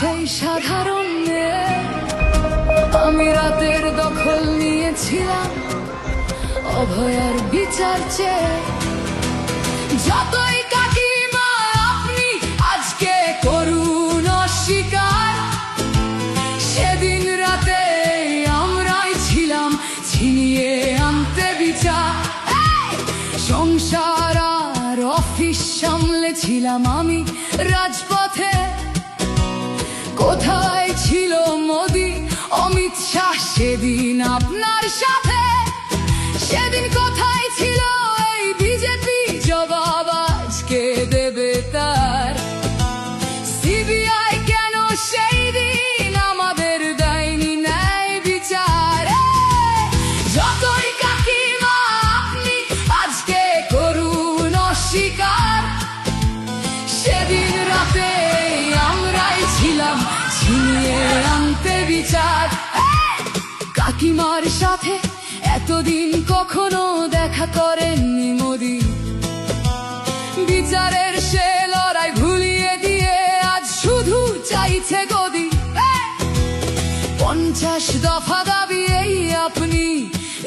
সেই সাধারণ মেয়ে। আমি রাতের দখল নিয়েছিলাম অভয়ার বিচার চেয়ে। যতই কাকিমা আপনি আজকে করুন অস্বীকার, সেদিন রাতে আমরাই ছিলাম ছিনিয়ে আনতে বিচার। সংসার আর অফিস সামলেছিলাম আমি রাজপথে। কোথায় ছিল মোদি অমিত শাহ সেদিন আপনার সাথে? সেদিন কোথায় ছিল এই বিজেপি? জবাব আজকে দেবে তার। সিবিআই কেন সেই দিন আমাদের দেয়নি ন্যায় বিচার? যতই কাকিমা আপনি আজকে করুন অস্বীকার, সেদিন রাতে আমরাই ছিলাম ছিনিয়ে আনতে বিচার। কাকিমার সাথে এতদিন কখনো দেখা করেননি মোদি। বিচারের সে লড়াই ভুলিয়ে দিয়ে আজ শুধু চাইছে গদি। 50 দফা দাবি এই আপনি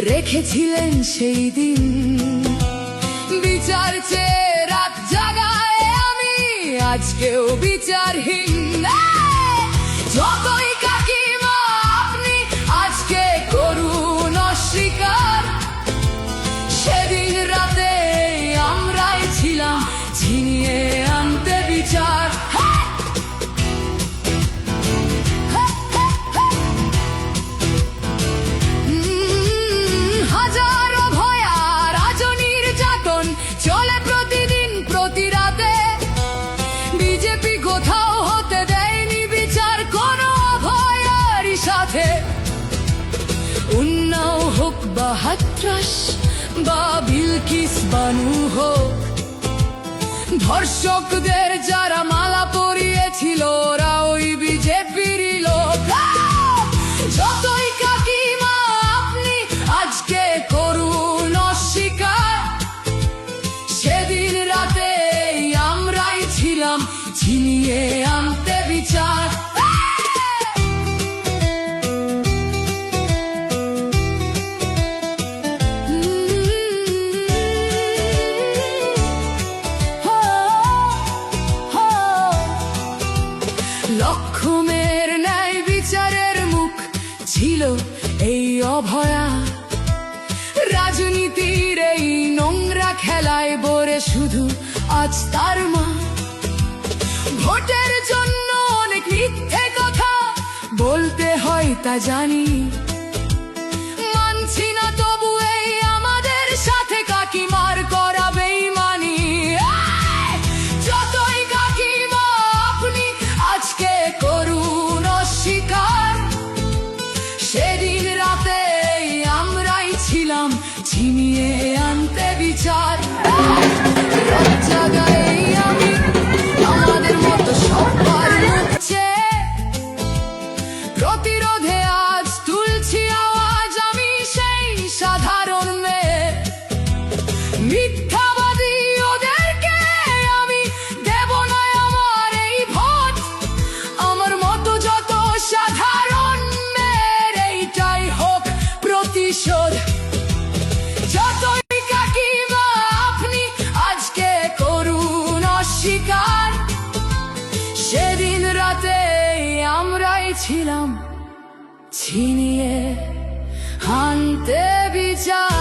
রেখেছিলেন সেই দিন। বিচার চেয়ে রাত জাগায় আমি আজকেও বিচারহীন। যতই কাকিমা আপনি আজকে করুন অস্বীকার, সেদিন রাতে আমরাই ছিলাম ছিনিয়ে আনতে বিচার। হাজারো ভয়া রাজনীর যাতন চলে প্রতিদিন প্রতি রাতে। বিজেপি কোথাও হতে দেয়নি বিচার কোনো অভয়ারই সাথে। উন্নাও হোক বা হাতরাস বা বিলকিস বানু হোক, ধর্ষকদের যারা মালা পরিয়েছিল ওরা ওই বিজেপিরই লোক। যতই কাকিমা আপনি আজকে করুন অস্বীকার, সেদিন রাতে আমরাই ছিলাম ছিনিয়ে আনতে বিচার। লক্ষ্যমের ন্যায় বিচারের মুখ ছিল এই অভয়া। রাজনীতির এই নোংরা খেলায় বরে শুধু আজ তার মা। ভোটের জন্য অনেক মিথ্যে কথা বলতে হয় তা জানি, মানছি না তবু এই আমাদের সাথে কাকিমার করা বেইমানি। যতই কাকিমা আপনি আজকে করুন অস্বীকার, সেদিন রাতে আমরাই ছিলাম ছিনিয়ে আনতে বিচার। রাত জাগায় আমি আমাদের মতো সবার মুখছে। প্রতিরোধে আজ তুলছি আওয়াজ আমি সেই সাধারণ মেয়ে। মিথ্যাবাদী ওদেরকে আমি দেব না আমার এই ভোট। আমার মতো যত সাধারণ মেয়ের এইটাই হোক প্রতিশোধ। যতই কাকিমা আপনি আজকে করুন অস্বীকার, সেদিন রাতে আমরাই ছিলাম ছিনিয়ে আনতে বিচার।